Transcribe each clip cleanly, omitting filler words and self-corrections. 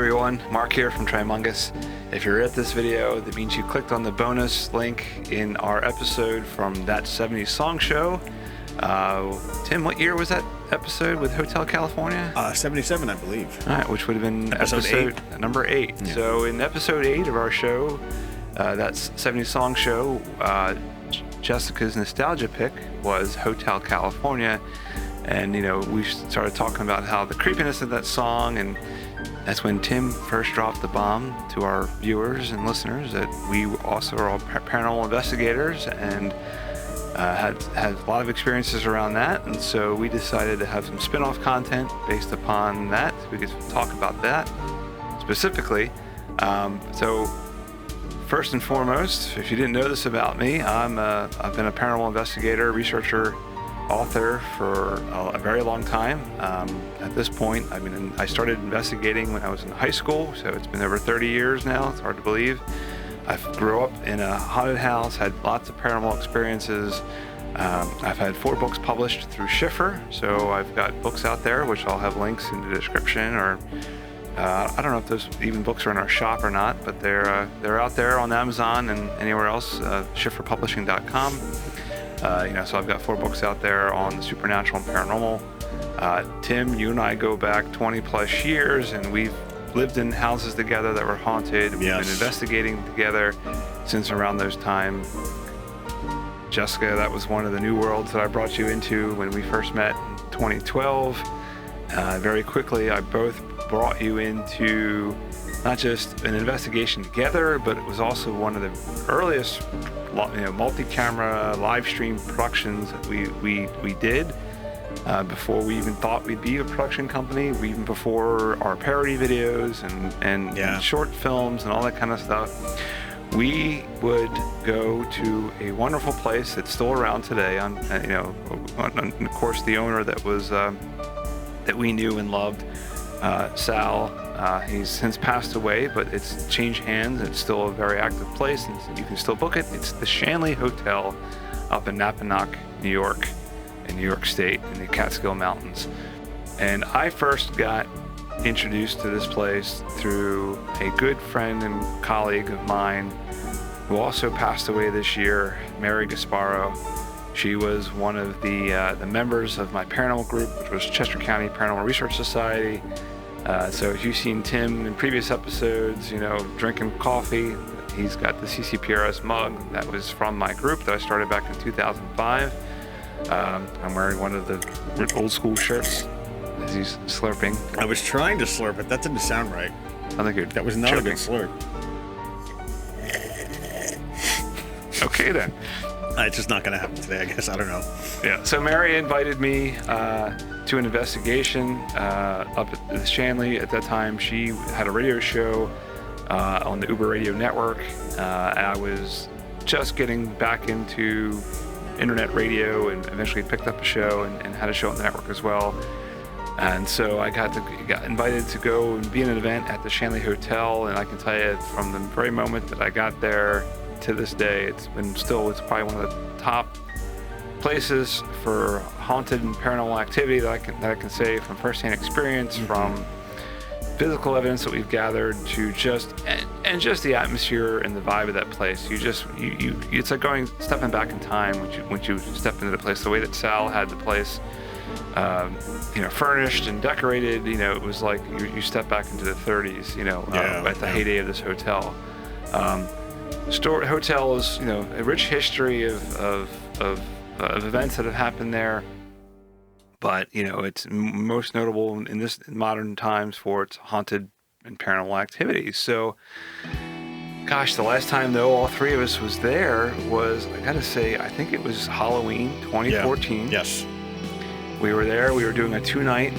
everyone, Mark here from Trimungus. If you're at this video, that means you clicked on the bonus link in our episode from that 70's song show. Tim, what year was that episode with Hotel California? 77, I believe. All right, which would have been episode number 8. Yeah. So in episode 8 of our show, that's 70's song show, Jessica's nostalgia pick was Hotel California. And, you know, we started talking about how the creepiness of that song, and that's when Tim first dropped the bomb to our viewers and listeners that we also are all paranormal investigators and had a lot of experiences around that. And so we decided to have some spin-off content based upon that. We could talk about that specifically. So first and foremost, if you didn't know this about me, I've been a paranormal investigator, researcher, author for a very long time. At this point, I started investigating when I was in high school, so it's been over 30 years now. It's hard to believe. I grew up in a haunted house, had lots of paranormal experiences. I've had 4 books published through Schiffer, so I've got books out there, which I'll have links in the description, or I don't know if those even books are in our shop or not, but they're out there on Amazon and anywhere else, schifferpublishing.com. So I've got 4 books out there on the supernatural and paranormal. Tim, you and I go back 20 plus years, and we've lived in houses together that were haunted. We've been investigating together since around those times. Jessica, that was one of the new worlds that I brought you into when we first met in 2012. Very quickly, I both brought you into not just an investigation together, but it was also one of the earliest multi-camera live stream productions that we did before we even thought we'd be a production company, even before our parody videos and short films and all that kind of stuff. We would go to a wonderful place that's still around today. Of course, the owner that was that we knew and loved, Sal. He's since passed away, but it's changed hands. It's still a very active place, and you can still book it. It's the Shanley Hotel up in Napanoch, New York, in New York State, in the Catskill Mountains. And I first got introduced to this place through a good friend and colleague of mine who also passed away this year, Mary Gasparo. She was one of the members of my paranormal group, which was Chester County Paranormal Research Society. So if you've seen Tim in previous episodes, drinking coffee, he's got the CCPRS mug that was from my group that I started back in 2005. I'm wearing one of the old school shirts as he's slurping. I was trying to slurp it. That didn't sound right. I think that was not a good slurp. Okay then. It's just not going to happen today, I guess. I don't know. Yeah. So Mary invited me to an investigation up at the Shanley. At that time, she had a radio show on the Uber Radio Network. And I was just getting back into internet radio and eventually picked up a show and had a show on the network as well. And so I got invited to go and be in an event at the Shanley Hotel. And I can tell you, from the very moment that I got there to this day, it's probably one of the top places for haunted and paranormal activity that I can say from firsthand experience, from physical evidence that we've gathered to just the atmosphere and the vibe of that place. It's like stepping back in time when you step into the place. The way that Sal had the place, furnished and decorated, it was like you step back into the 30s, at the heyday of this hotel. Hotel is, a rich history of events that have happened there, but it's most notable in this modern times for its haunted and paranormal activities. So, gosh, the last time though all 3 of us was there was, I gotta say, I think it was Halloween 2014. Yeah. Yes. We were there. We were doing a 2-night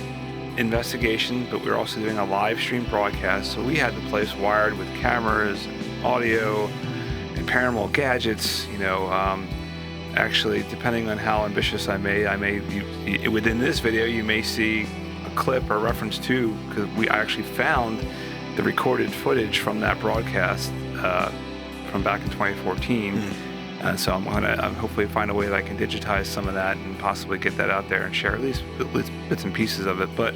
investigation, but we were also doing a live stream broadcast. So we had the place wired with cameras, and audio, and paranormal gadgets. Actually, depending on how ambitious I may within this video, you may see a clip or reference to, because I actually found the recorded footage from that broadcast from back in 2014. So I'm hopefully find a way that I can digitize some of that and possibly get that out there and share at least bits and pieces of it. But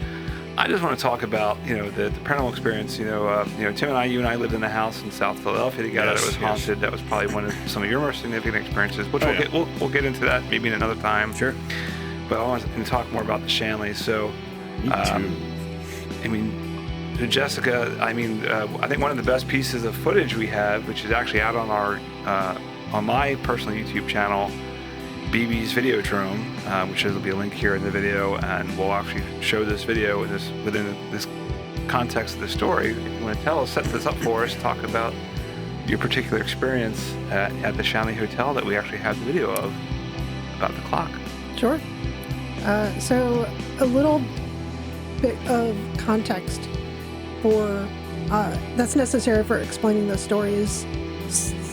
I just want to talk about, the paranormal experience. Tim and you and I lived in a house in South Philadelphia together that was haunted. That was probably one of some of your most significant experiences, which we'll get into that maybe in another time. Sure. But I want to talk more about the Shanley. So, Me too. Jessica, I think one of the best pieces of footage we have, which is actually out on our on my personal YouTube channel, BB's Videodrome, which will be a link here in the video, and we'll actually show this video within this context of the story. If you want to set this up for us, talk about your particular experience at the Shanley Hotel that we actually have the video of, about the clock. Sure. So a little bit of context for that's necessary for explaining the story is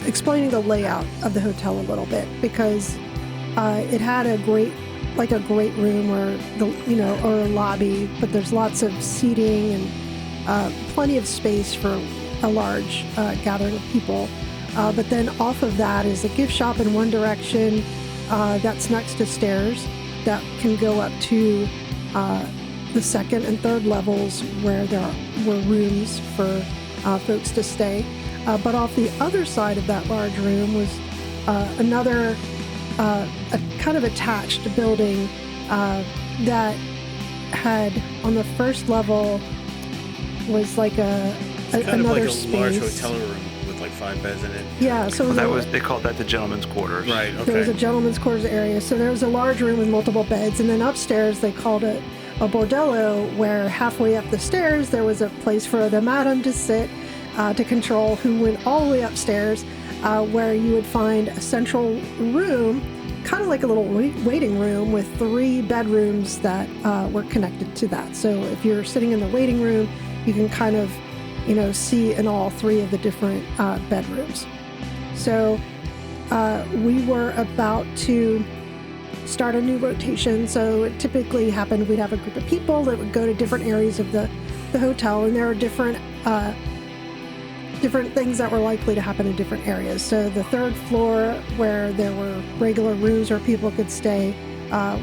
explaining the layout of the hotel a little bit, because it had a great room or or a lobby, but there's lots of seating and plenty of space for a large gathering of people. But then off of that is a gift shop in one direction that's next to stairs that can go up to the second and third levels where there were rooms for folks to stay. But off the other side of that large room was another a kind of attached building that had, on the first level, was like another space. Kind of like a large hotel room with like 5 beds in it. Yeah, so they called that the gentleman's quarters. Right. Okay. There was a gentleman's quarters area, so there was a large room with multiple beds, and then upstairs they called it a bordello, where halfway up the stairs there was a place for the madam to sit to control, who went all the way upstairs, where you would find a central room, kind of like a little waiting room with 3 bedrooms that were connected to that. So if you're sitting in the waiting room, you can kind of, see in all 3 of the different bedrooms. So we were about to start a new rotation. So it typically happened, we'd have a group of people that would go to different areas of the hotel, and there are different things that were likely to happen in different areas. So the 3rd floor, where there were regular rooms where people could stay,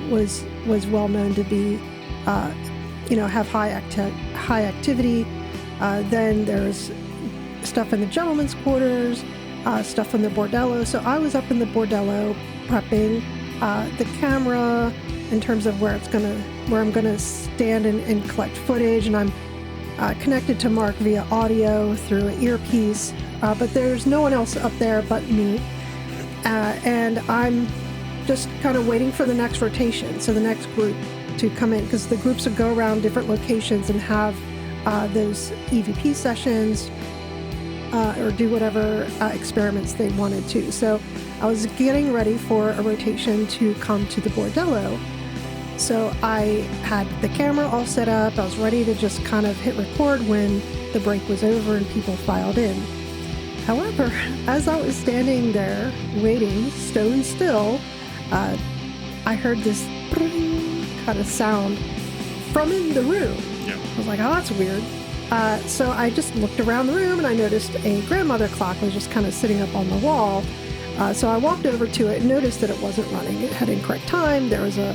was well known to be, have high activity. Then there's stuff in the gentleman's quarters, stuff in the bordello. So I was up in the bordello prepping the camera in terms of where I'm gonna stand and collect footage, and I'm connected to Mark via audio through an earpiece, but there's no one else up there but me, and I'm just kind of waiting for the next rotation, so the next group to come in, because the groups would go around different locations and have those EVP sessions or do whatever experiments they wanted to. So I was getting ready for a rotation to come to the bordello. So I had the camera all set up. I was ready to just kind of hit record when the break was over and people filed in. However, as I was standing there waiting, stone still, I heard this kind of sound from in the room. Yeah. I was like, oh, that's weird. So I just looked around the room and I noticed a grandmother clock was just kind of sitting up on the wall. So I walked over to it and noticed that it wasn't running. It had incorrect time. There was a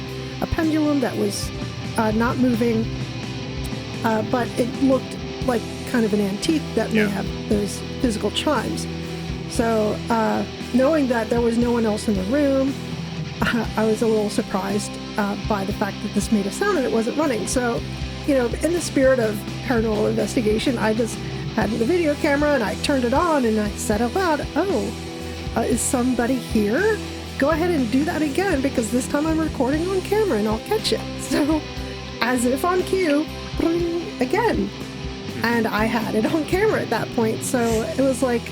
pendulum that was not moving, but it looked like kind of an antique that may have those physical chimes. So knowing that there was no one else in the room, I was a little surprised by the fact that this made a sound and it wasn't running. So, in the spirit of paranormal investigation, I just had the video camera and I turned it on and I said out loud, is somebody here? Go ahead and do that again, because this time I'm recording on camera and I'll catch it. So, as if on cue, again. And I had it on camera at that point. So it was like,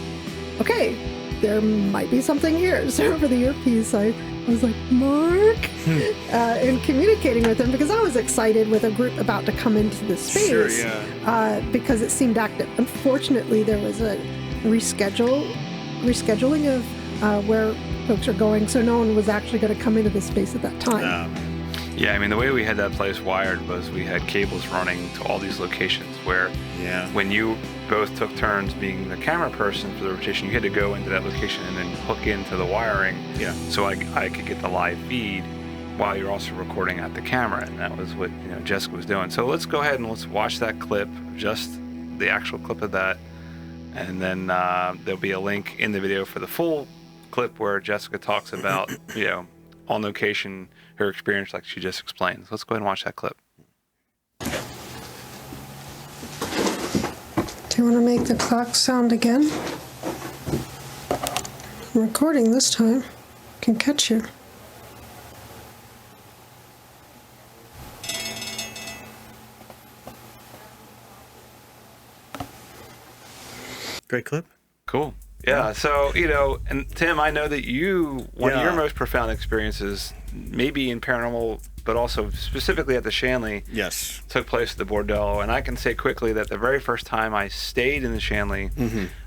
okay, there might be something here. So over the earpiece, I was like, Mark, and communicating with him, because I was excited with a group about to come into the space. Sure, yeah. Because it seemed active. Unfortunately, there was a rescheduling of where folks are going, so no one was actually going to come into the space at that time. Yeah, the way we had that place wired was we had cables running to all these locations where when you both took turns being the camera person for the rotation, you had to go into that location and then hook into the wiring so I could get the live feed. while you're also recording at the camera, and that was what Jessica was doing. So let's go ahead and let's watch that clip, just the actual clip of that, and then there'll be a link in the video for the full clip where Jessica talks about on location, her experience like she just explained. So let's go ahead and watch that clip. Do you want to make the clock sound again? I'm recording this time. Can catch you. Great clip. Cool. Yeah. So, and Tim, I know that one of your most profound experiences, maybe in paranormal, but also specifically at the Shanley, yes, took place at the Bordello. And I can say quickly that the very first time I stayed in the Shanley,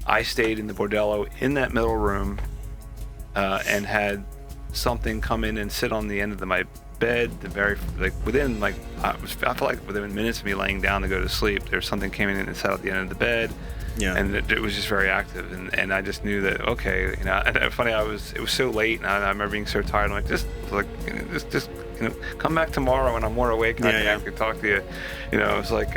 I stayed in the Bordello in that middle room and had something come in and sit on the end of my bed. Within I felt like within minutes of me laying down to go to sleep, there was something came in and sat at the end of the bed. Yeah. And it was just very active, and I just knew that and funny, it was so late, and I remember being so tired. I'm like, just come back tomorrow when I'm more awake and I can actually talk to you. It was like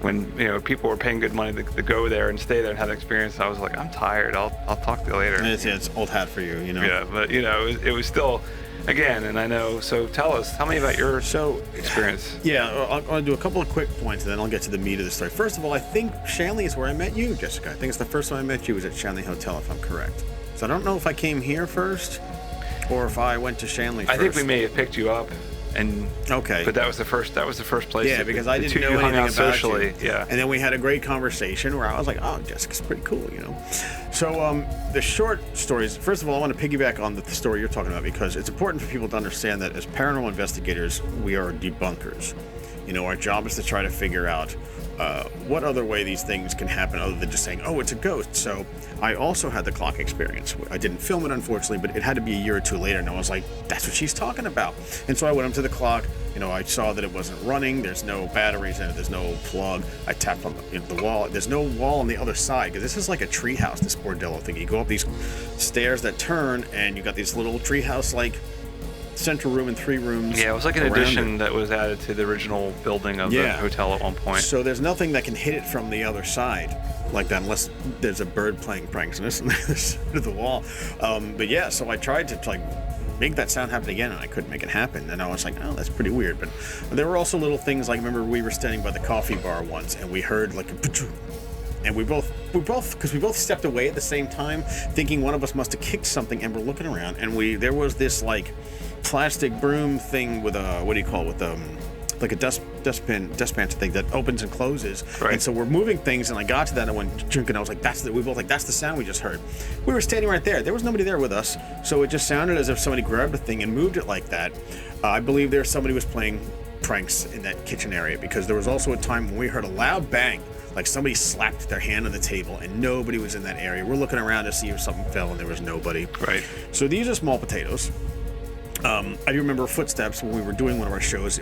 when people were paying good money to go there and stay there and have the experience. I was like, I'm tired. I'll talk to you later. It's old hat for you, Yeah, but it was still. Again, and I know, so tell me about your experience. Yeah, I'll do a couple of quick points, and then I'll get to the meat of the story. First of all, I think Shanley is where I met you, Jessica. I think it's the first time I met you was at Shanley Hotel, if I'm correct. So I don't know if I came here first, or if I went to Shanley first. I think we may have picked you up, and but that was the first place. Yeah, because I didn't know anything about socially. You. Yeah, and then we had a great conversation where I was like, "Oh, Jessica's pretty cool," So the short stories. First of all, I want to piggyback on the story you're talking about because it's important for people to understand that as paranormal investigators, we are debunkers. Our job is to try to figure out what other way these things can happen other than just saying, "Oh, it's a ghost." So I also had the clock experience. I didn't film it, unfortunately, but it had to be a year or two later, and I was like, "That's what she's talking about." And so I went up to the clock. I saw that it wasn't running. There's no batteries in it. There's no plug. I tapped on the wall. There's no wall on the other side because this is like a treehouse, this Bordello thing. You go up these stairs that turn, and you got these little treehouse-like central room and 3 rooms. Yeah, it was like an addition that was added to the original building of the hotel at one point. So there's nothing that can hit it from the other side like that unless there's a bird playing pranks on this side of the wall. But yeah, so I tried to make that sound happen again, and I couldn't make it happen. And I was like, oh, that's pretty weird. But there were also little things like, remember we were standing by the coffee bar once, and we heard like a and we both because we both stepped away at the same time, thinking one of us must have kicked something, and we're looking around, and there was this like plastic broom thing with a like a dustpan thing that opens and closes. Right. And so we're moving things, and I got to that, and I went drink, and I was like, that's the sound we just heard. We were standing right there. There was nobody there with us, so it just sounded as if somebody grabbed a thing and moved it like that. I believe somebody was playing pranks in that kitchen area, because there was also a time when we heard a loud bang, like somebody slapped their hand on the table, and nobody was in that area. We're looking around to see if something fell, and there was nobody. Right. So these are small potatoes. I do remember footsteps when we were doing one of our shows.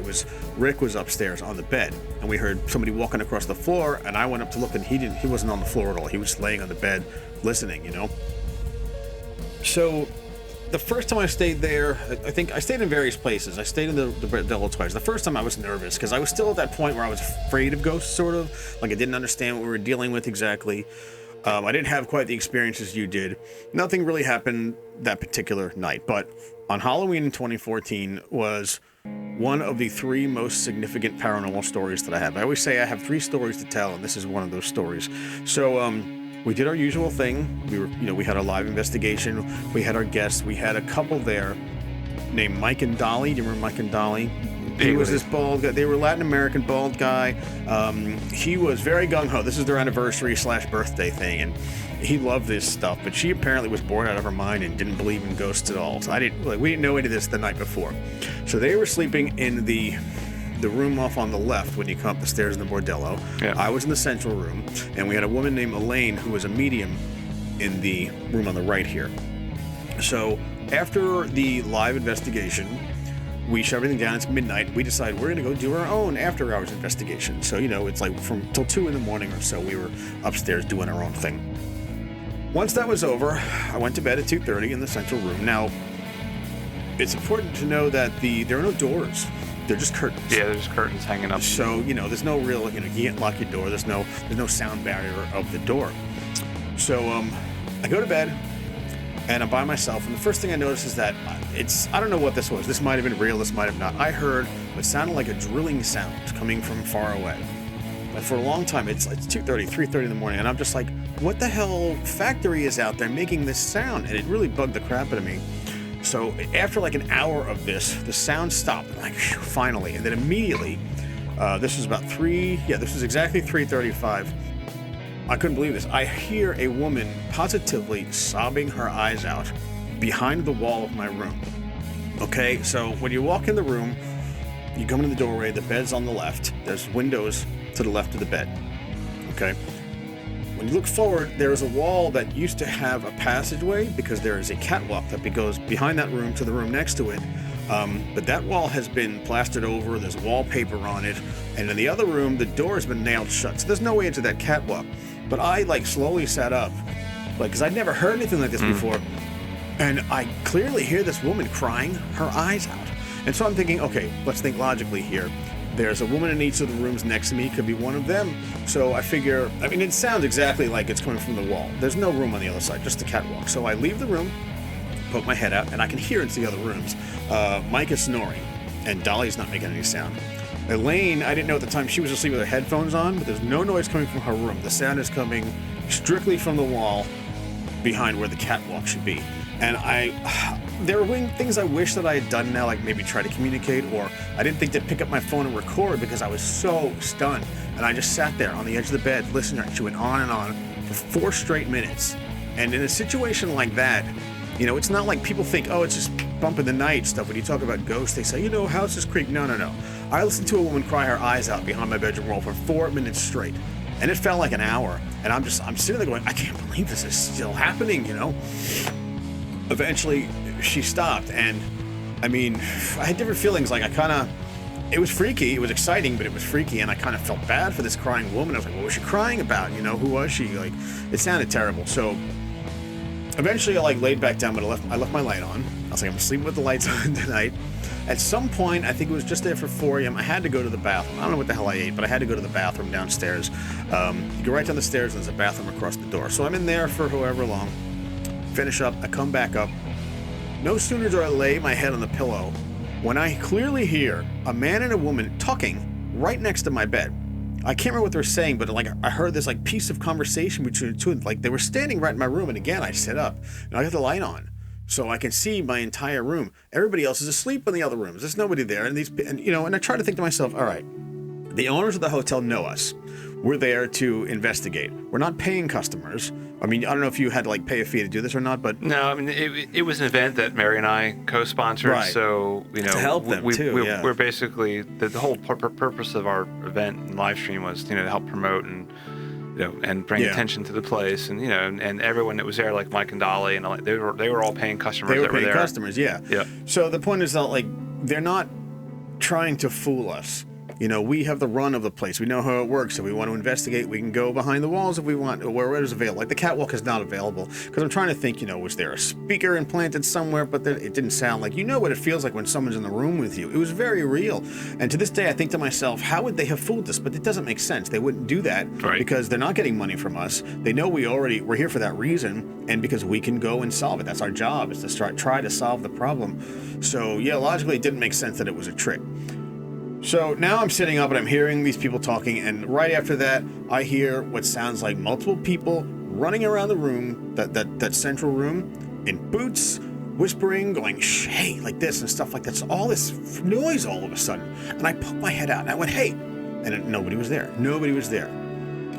Rick was upstairs on the bed, and we heard somebody walking across the floor, and I went up to look, and he wasn't on the floor at all. He was laying on the bed listening, So the first time I stayed there, I think I stayed in various places. I stayed in the Bordello twice. The first time I was nervous because I was still at that point where I was afraid of ghosts, sort of. Like I didn't understand what we were dealing with exactly. I didn't have quite the experiences you did. Nothing really happened that particular night, but on Halloween in 2014 was one of the 3 most significant paranormal stories that I have. I always say I have 3 stories to tell, and this is one of those stories. So we did our usual thing. We had a live investigation. We had our guests. We had a couple there named Mike and Dolly. Do you remember Mike and Dolly? He was this bald guy. They were Latin American bald guy. He was very gung-ho. This is their anniversary/birthday thing, and he loved this stuff. But she apparently was bored out of her mind and didn't believe in ghosts at all. So we didn't know any of this the night before. So they were sleeping in the room off on the left when you come up the stairs in the Bordello. Yeah. I was in the central room, and we had a woman named Elaine who was a medium in the room on the right here. So after the live investigation, we shut everything down. It's midnight. We decided we're going to go do our own after-hours investigation. So, it's like from till 2 in the morning or so, we were upstairs doing our own thing. Once that was over, I went to bed at 2:30 in the central room. Now, it's important to know that there are no doors. They're just curtains. Yeah, there's just curtains hanging up. So, there's no real, you can't lock your door. There's no sound barrier of the door. So, I go to bed, and I'm by myself, and the first thing I notice is that I don't know what this was. This might have been real, this might have not. I heard what sounded like a drilling sound coming from far away. But for a long time, it's 2:30, 3:30 in the morning, and I'm just like, what the hell factory is out there making this sound? And it really bugged the crap out of me. So after like an hour of this, the sound stopped. I'm like, phew, finally. And then immediately, this was exactly 3:35. I couldn't believe this. I hear a woman positively sobbing her eyes out behind the wall of my room. Okay, so when you walk in the room, you come into the doorway, the bed's on the left. There's windows to the left of the bed. Okay. When you look forward, there is a wall that used to have a passageway because there is a catwalk that goes behind that room to the room next to it. But that wall has been plastered over, there's wallpaper on it, and in the other room, the door has been nailed shut. So there's no way into that catwalk. But I slowly sat up, because I'd never heard anything like this before. And I clearly hear this woman crying her eyes out. And so I'm thinking, okay, let's think logically here. There's a woman in each of the rooms next to me, could be one of them. So I figure, it sounds exactly like it's coming from the wall. There's no room on the other side, just the catwalk. So I leave the room, poke my head out, and I can hear into the other rooms. Mike is snoring, and Dolly's not making any sound. Elaine, I didn't know at the time she was asleep with her headphones on, but there's no noise coming from her room. The sound is coming strictly from the wall behind where the catwalk should be. And there were things I wish that I had done now, like maybe try to communicate, or I didn't think to pick up my phone and record because I was so stunned. And I just sat there on the edge of the bed listening. She went on and on for 4 straight minutes. And in a situation like that, it's not like people think, oh, it's just bump in the night stuff. When you talk about ghosts, they say, houses creak. No. I listened to a woman cry her eyes out behind my bedroom wall for 4 minutes straight. And it felt like an hour. And I'm sitting there going, I can't believe this is still happening, Eventually, she stopped, and I had different feelings. It was freaky, it was exciting, but it was freaky, and I kind of felt bad for this crying woman. I was like, what was she crying about? Who was she? It sounded terrible. So eventually, I laid back down, but I left my light on. I was like, I'm sleeping with the lights on tonight. At some point, I think it was just after 4 a.m., I had to go to the bathroom. I don't know what the hell I ate, but I had to go to the bathroom downstairs. You go right down the stairs, and there's a bathroom across the door. So I'm in there for however long. Finish up, I come back up. No sooner do I lay my head on the pillow when I clearly hear a man and a woman talking right next to my bed. I can't remember what they were saying, but I heard this piece of conversation between the two. They were standing right in my room, and again I sit up and I got the light on, so I can see my entire room. Everybody else is asleep in the other rooms. There's nobody there, and I try to think to myself, all right, the owners of the hotel know us. We're there to investigate. We're not paying customers. I don't know if you had to pay a fee to do this or not, but no. It was an event that Mary and I co-sponsored, right. So to help them we're basically the whole purpose of our event and live stream was to help promote and and bring attention to the place, and and everyone that was there, like Mike and Dolly, and they were all paying customers. They were that paying were there. customers, yeah. So the point is that they're not trying to fool us. We have the run of the place. We know how it works. If we want to investigate, we can go behind the walls if we want, or wherever it's available. The catwalk is not available. Because I'm trying to think, was there a speaker implanted somewhere? But it didn't sound like, what it feels like when someone's in the room with you. It was very real. And to this day, I think to myself, how would they have fooled us? But it doesn't make sense. They wouldn't do that because they're not getting money from us. They know we're here for that reason, and because we can go and solve it. That's our job, is to try to solve the problem. So, logically, it didn't make sense that it was a trick. So now I'm sitting up and I'm hearing these people talking, and right after that, I hear what sounds like multiple people running around the room, that central room, in boots, whispering, going, hey, like this and stuff like that. So all this noise all of a sudden. And I poked my head out and I went, hey, and nobody was there. Nobody was there.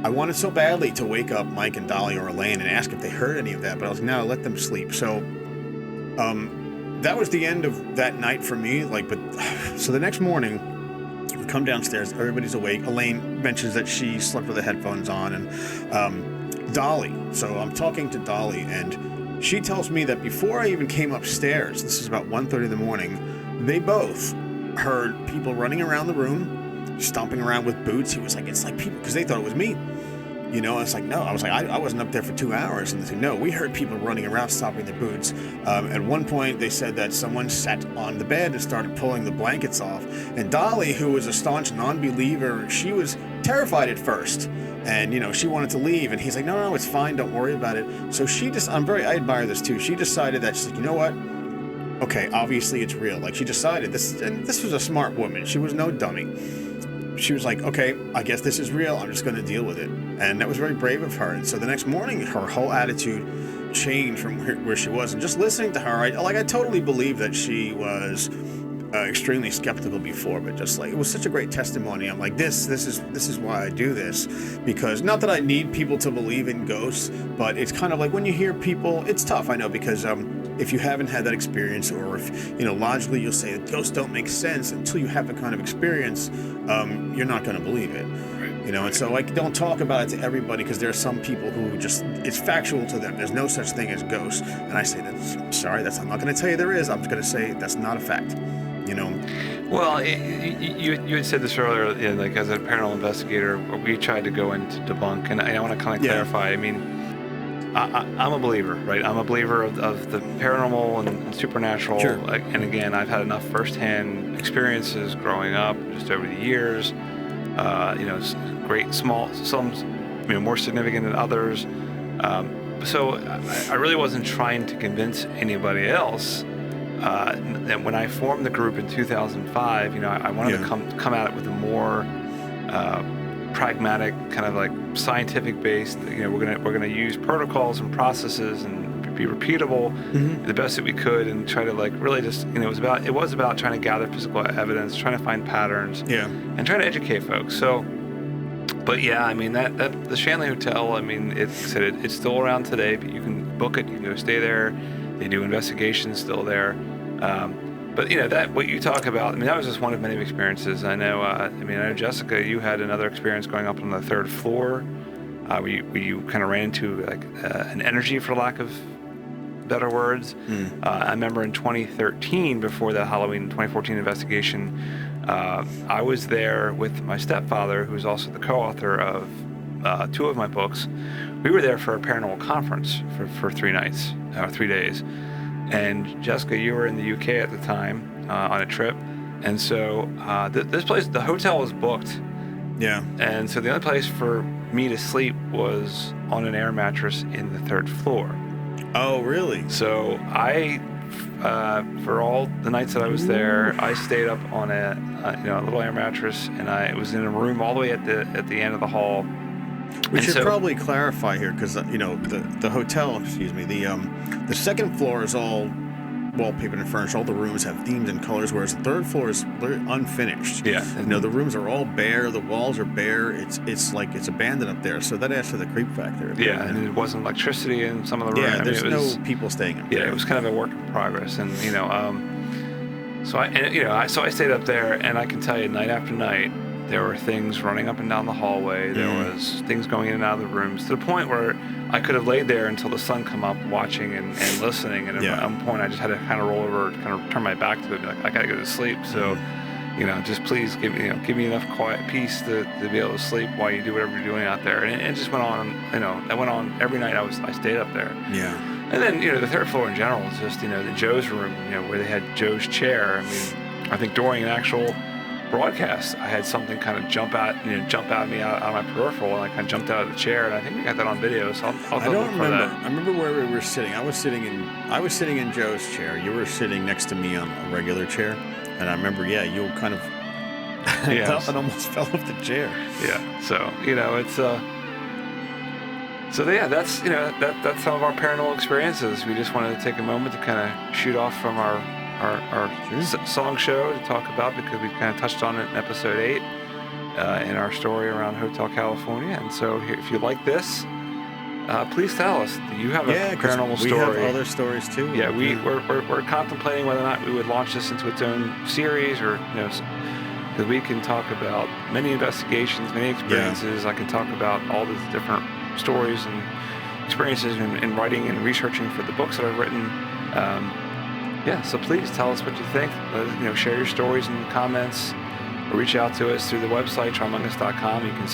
I wanted so badly to wake up Mike and Dolly or Elaine and ask if they heard any of that, but I was like, no, let them sleep. So, that was the end of that night for me. So the next morning, we come downstairs, everybody's awake. Elaine mentions that she slept with the headphones on, and Dolly. So I'm talking to Dolly, and she tells me that before I even came upstairs, this is about 1:30 in the morning, they both heard people running around the room, stomping around with boots. He was like, it's like people, because they thought it was me. You know, it's like, no. I was like, I wasn't up there for 2 hours. And they said, no, we heard people running around, stopping their boots. At one point, they said that someone sat on the bed and started pulling the blankets off. And Dolly, who was a staunch non-believer, she was terrified at first. And, you know, she wanted to leave. And he's like, no, it's fine. Don't worry about it. So she just, I admire this too. She decided that, she's like, you know what? Okay, obviously it's real. Like, she decided this, and this was a smart woman. She was no dummy. She was like, okay, I guess this is real. I'm just going to deal with it. And that was very brave of her. And so the next morning, her whole attitude changed from where she was. And just listening to her, I totally believe that she was extremely skeptical before, but just like, it was such a great testimony. I'm like, this is why I do this, because not that I need people to believe in ghosts, but it's kind of like when you hear people, it's tough, I know, because if you haven't had that experience, or if, you know, logically you'll say that ghosts don't make sense until you have the kind of experience, you're not going to believe it. You know, and so I don't talk about it to everybody, because there are some people who just, it's factual to them. There's no such thing as ghosts. And I say, I'm not going to tell you there is. I'm just going to say that's not a fact, you know. Well, you had said this earlier, you know, like as a paranormal investigator, we tried to go into debunk, and I want to kind of clarify. I mean, I'm a believer, right? I'm a believer of the paranormal and supernatural. Sure. And again, I've had enough firsthand experiences growing up, just over the years. You know, great, small, some, you know, more significant than others. So I really wasn't trying to convince anybody else. And when I formed the group in 2005, you know, I wanted to come at it with a more pragmatic, kind of like scientific based. You know, we're gonna use protocols and processes and be repeatable the best that we could, and try to like really just, you know, it was about trying to gather physical evidence, trying to find patterns, and trying to educate folks. So, but yeah, I mean that the Shanley Hotel, I mean, it's still around today, but you can book it, you can go stay there. They do investigations still there. But you know, that what you talk about, I mean, that was just one of many experiences. I know, Jessica, you had another experience going up on the 3rd floor, where you kind of ran into like an energy, for lack of better words. I remember in 2013, before that Halloween 2014 investigation, I was there with my stepfather, who's also the co-author of 2 of my books. We were there for a paranormal conference for 3 nights, 3 days. And Jessica, you were in the UK at the time on a trip. And so this place, the hotel was booked. Yeah. And so the only place for me to sleep was on an air mattress in the 3rd floor. Oh, really? So I, for all the nights that I was there, I stayed up on a little air mattress, and I was in a room all the way at the end of the hall. We should probably clarify here, because you know, the hotel, the 2nd floor is all wallpapered and furnished. All the rooms have themes and colors, whereas the 3rd floor is unfinished. Yeah. You know, the rooms are all bare, the walls are bare. It's like it's abandoned up there, so that adds to the creep factor. Yeah, and there wasn't electricity in some of the rooms. Yeah, there's no people staying up there. Yeah, it was kind of a work in progress, and you know, so I stayed up there, and I can tell you, night after night, there were things running up and down the hallway. There was things going in and out of the rooms, to the point where I could have laid there until the sun come up, watching and listening. And at one point, I just had to kind of roll over, kind of turn my back to it, and be like, I gotta go to sleep. So, you know, just please give me enough quiet peace to be able to sleep while you do whatever you're doing out there. And it just went on. You know, that went on every night. I stayed up there. Yeah. And then, you know, the 3rd floor in general is just, you know, the Joe's room, you know, where they had Joe's chair. I mean, I think during an actual broadcast, I had something kind of jump at me out of my peripheral, and I kind of jumped out of the chair, and I think we got that on video. So I'll I don't remember. That. I remember where we were sitting. I was sitting in Joe's chair. You were sitting next to me on a regular chair, and I remember, you kind of and almost fell off the chair. Yeah. So you know, it's that's some of our paranormal experiences. We just wanted to take a moment to kind of shoot off from our song show to talk about, because we kind of touched on it in episode 8 in our story around Hotel California. And so if you like this, please tell us. Do you have a paranormal story? We have other stories too. Yeah, we're contemplating whether or not we would launch this into its own series, or you know, because we can talk about many investigations, many experiences. I can talk about all the different stories and experiences in writing and researching for the books that I've written. So please tell us what you think. Share your stories in the comments, or reach out to us through the website, Trimungus.com. You can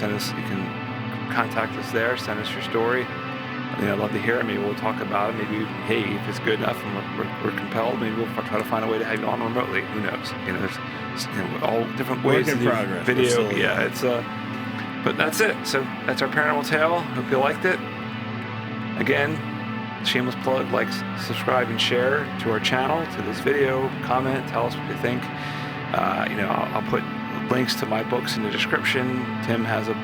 contact us there. Send us your story. I'd love to hear it. Maybe we'll talk about it. Maybe, hey, if it's good enough and we're compelled, maybe we'll try to find a way to have you on remotely. Who knows? There's all different ways Work in to do progress. video. Yeah, it's but that's it. So that's our paranormal tale. Hope you liked it. Again, shameless plug, like, subscribe, and share to our channel, to this video. Comment, tell us what you think. I'll put links to my books in the description. Tim has a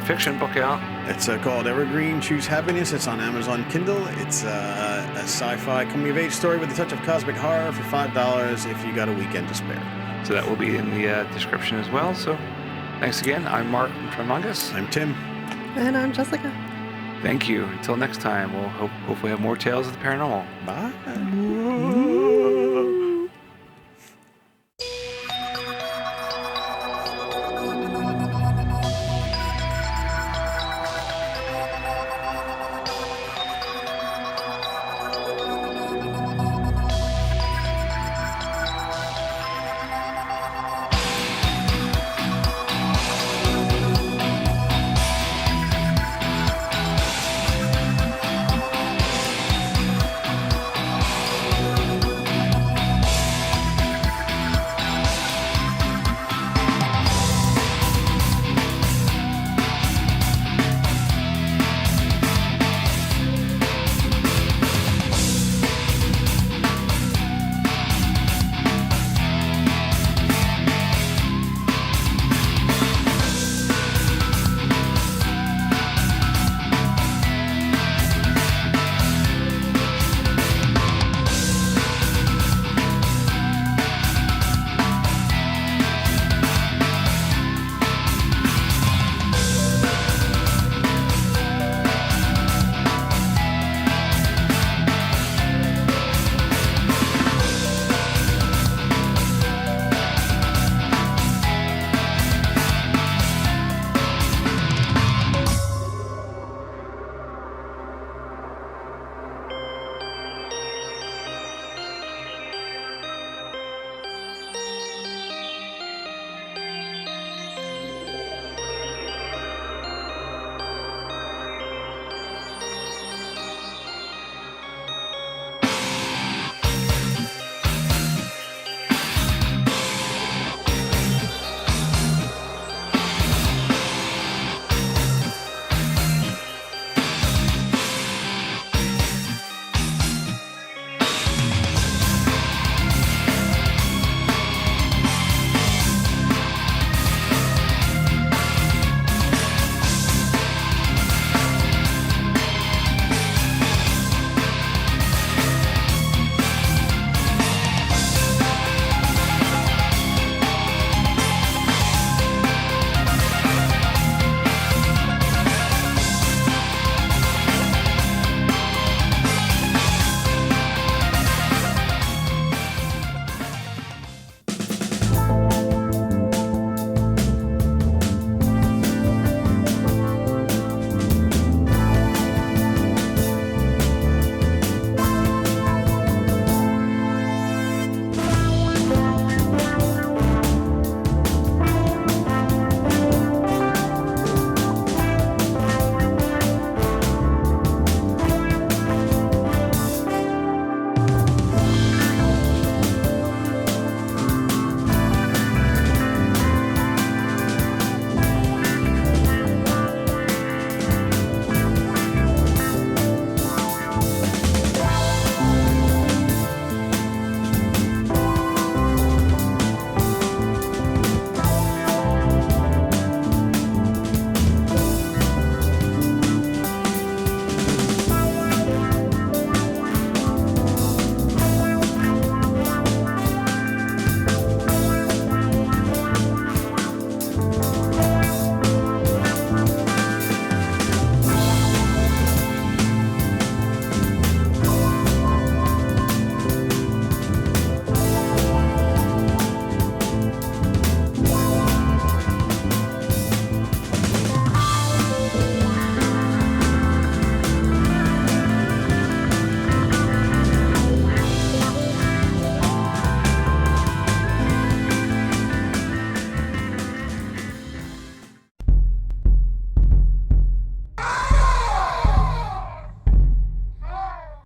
fiction book out. It's called Evergreen Choose Happiness. It's on Amazon Kindle. It's a sci-fi coming-of-age story with a touch of cosmic horror for $5 if you got a weekend to spare. So that will be in the description as well. So thanks again. I'm Mark from Trimungus. I'm Tim. And I'm Jessica. Thank you. Until next time, we'll hopefully have more tales of the paranormal. Bye.